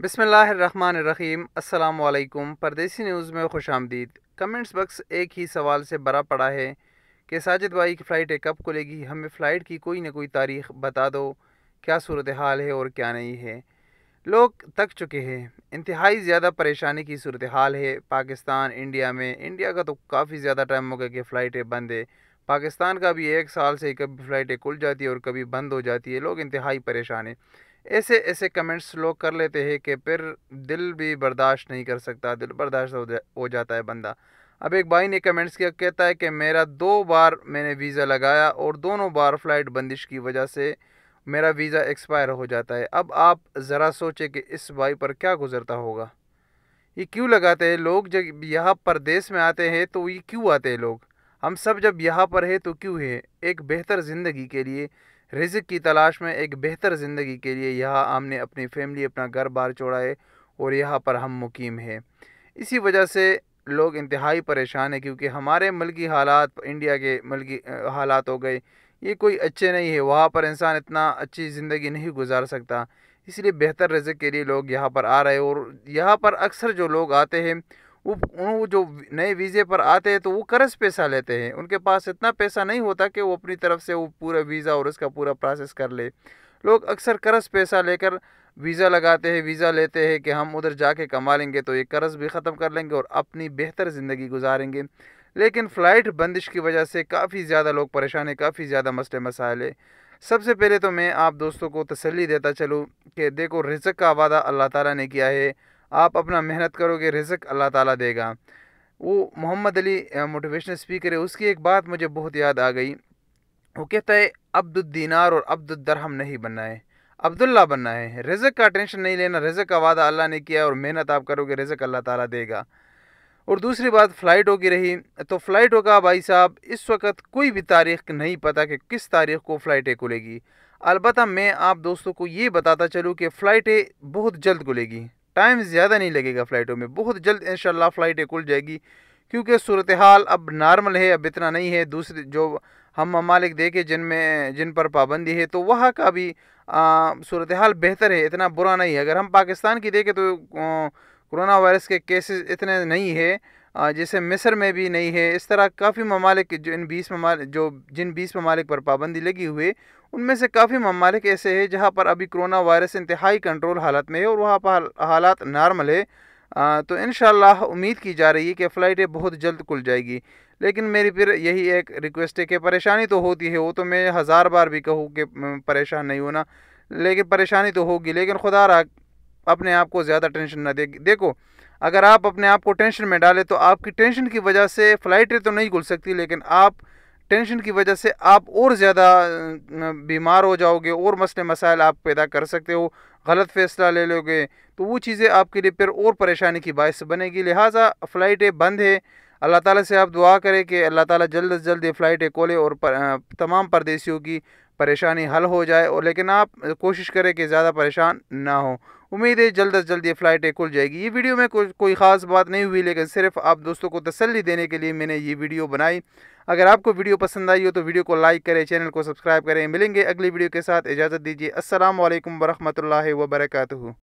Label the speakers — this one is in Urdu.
Speaker 1: بسم اللہ الرحمن الرحیم۔ السلام علیکم۔ پردیسی نیوز میں خوش آمدید۔ کمنٹس باکس ایک ہی سوال سے بھرا پڑا ہے کہ ساجد بھائی کی فلائٹ کب کھلے گی؟ ہمیں فلائٹ کی کوئی نہ کوئی تاریخ بتا دو، کیا صورتحال ہے اور کیا نہیں ہے۔ لوگ تک چکے ہیں، انتہائی زیادہ پریشانی کی صورتحال ہے پاکستان انڈیا میں۔ انڈیا کا تو کافی زیادہ ٹائم ہو گیا کہ فلائٹیں بند ہے، پاکستان کا بھی ایک سال سے کبھی فلائٹیں کھل جاتی ہے اور کبھی بند ہو جاتی ہے۔ لوگ انتہائی پریشان ہیں۔ ایسے کمنٹس لوگ کر لیتے ہیں کہ پھر دل بھی برداشت نہیں کر سکتا، دل برداشت ہو جاتا ہے بندہ۔ اب ایک بھائی نے کمنٹس کیا، کہتا ہے کہ میرا 2 بار میں نے ویزا لگایا اور دونوں بار فلائٹ بندش کی وجہ سے میرا ویزا ایکسپائر ہو جاتا ہے۔ اب آپ ذرا سوچیں کہ اس بھائی پر کیا گزرتا ہوگا۔ یہ کیوں لگاتے ہیں لوگ؟ جب یہاں پردیس میں آتے ہیں تو یہ کیوں آتے ہیں لوگ؟ ہم سب جب یہاں پر ہے تو کیوں ہے؟ ایک بہتر زندگی کے لیے، رزق کی تلاش میں، ایک بہتر زندگی کے لیے یہاں ہم نے اپنی فیملی، اپنا گھر بار چھوڑا ہے اور یہاں پر ہم مقیم ہیں۔ اسی وجہ سے لوگ انتہائی پریشان ہیں، کیونکہ ہمارے ملکی حالات، انڈیا کے ملکی حالات ہو گئے، یہ کوئی اچھے نہیں ہے۔ وہاں پر انسان اتنا اچھی زندگی نہیں گزار سکتا، اس لیے بہتر رزق کے لیے لوگ یہاں پر آ رہے ہیں۔ اور یہاں پر اکثر جو لوگ آتے ہیں وہ جو نئے ویزے پر آتے ہیں تو وہ قرض پیسہ لیتے ہیں، ان کے پاس اتنا پیسہ نہیں ہوتا کہ وہ اپنی طرف سے وہ پورا ویزا اور اس کا پورا پروسیس کر لے۔ لوگ اکثر قرض پیسہ لے کر ویزا لگاتے ہیں، ویزا لیتے ہیں کہ ہم ادھر جا کے کما لیں گے تو یہ قرض بھی ختم کر لیں گے اور اپنی بہتر زندگی گزاریں گے۔ لیکن فلائٹ بندش کی وجہ سے کافی زیادہ لوگ پریشان ہیں، کافی زیادہ مسئلے مسائل ہیں۔ سب سے پہلے تو میں آپ دوستوں کو تسلی دیتا چلوں کہ دیکھو، رزق کا وعدہ اللہ تعالیٰ نے کیا ہے، آپ اپنا محنت کرو گے، رزق اللہ تعالیٰ دے گا۔ وہ محمد علی موٹیویشنل اسپیکر ہے، اس کی ایک بات مجھے بہت یاد آ گئی۔ وہ کہتا ہے عبد الدینار اور عبد الدرہم نہیں بننا ہے، عبداللہ بننا ہے۔ رزق کا ٹینشن نہیں لینا، رزق کا وعدہ اللہ نے کیا ہے اور محنت آپ کرو گے، رزق اللہ تعالیٰ دے گا۔ اور دوسری بات فلائٹوں کی رہی، تو فلائٹوں کا بھائی صاحب اس وقت کوئی بھی تاریخ نہیں پتہ کہ کس تاریخ کو فلائٹیں کھلے گی۔ البتہ میں آپ دوستوں کو یہ بتاتا چلوں کہ فلائٹیں بہت جلد کھلے گی، ٹائم زیادہ نہیں لگے گا فلائٹوں میں، بہت جلد انشاءاللہ فلائٹیں کھل جائے گی، کیونکہ صورتحال اب نارمل ہے، اب اتنا نہیں ہے۔ دوسرے جو ہم ممالک دیکھے جن پر پابندی ہے تو وہاں کا بھی صورتحال بہتر ہے، اتنا برا نہیں ہے۔ اگر ہم پاکستان کی دیکھیں تو کرونا وائرس کے کیسز اتنے نہیں ہے، جیسے مصر میں بھی نہیں ہے۔ اس طرح کافی ممالک جن 20 ممالک پر پابندی لگی ہوئی، ان میں سے کافی ممالک ایسے ہیں جہاں پر ابھی کرونا وائرس انتہائی کنٹرول حالت میں ہے اور وہاں پر حالات نارمل ہے۔ تو انشاءاللہ امید کی جا رہی ہے کہ فلائٹیں بہت جلد کھل جائے گی۔ لیکن میری پھر یہی ایک ریکویسٹ ہے کہ پریشانی تو ہوتی ہے، وہ تو میں 1000 بار بھی کہوں کہ پریشان نہیں ہونا، لیکن پریشانی تو ہوگی، لیکن خدا را اپنے آپ کو زیادہ ٹینشن نہ دے۔ دیکھو، اگر آپ اپنے آپ کو ٹینشن میں ڈالیں تو آپ کی ٹینشن کی وجہ سے فلائٹیں تو نہیں کھل سکتی، لیکن آپ ٹینشن کی وجہ سے آپ اور زیادہ بیمار ہو جاؤ گے اور مسئلے مسائل آپ پیدا کر سکتے ہو، غلط فیصلہ لے لو گے تو وہ چیزیں آپ کے لیے پھر اور پریشانی کی باعث بنے گی۔ لہٰذا فلائٹیں بند ہے، اللہ تعالیٰ سے آپ دعا کریں کہ اللہ تعالیٰ جلد از جلد یہ فلائٹیں کھولے اور تمام پردیسیوں کی پریشانی حل ہو جائے، اور لیکن آپ کوشش کریں کہ زیادہ پریشان نہ ہوں۔ امید ہے جلد از جلد یہ فلائٹیں کھل جائے گی۔ یہ ویڈیو میں کوئی خاص بات نہیں ہوئی، لیکن صرف آپ دوستوں کو تسلی دینے کے لیے میں نے یہ ویڈیو بنائی۔ اگر آپ کو ویڈیو پسند آئی ہو تو ویڈیو کو لائک کریں، چینل کو سبسکرائب کریں۔ ملیں گے اگلی ویڈیو کے ساتھ، اجازت دیجیے۔ السلام علیکم ورحمۃ اللہ وبرکاتہ۔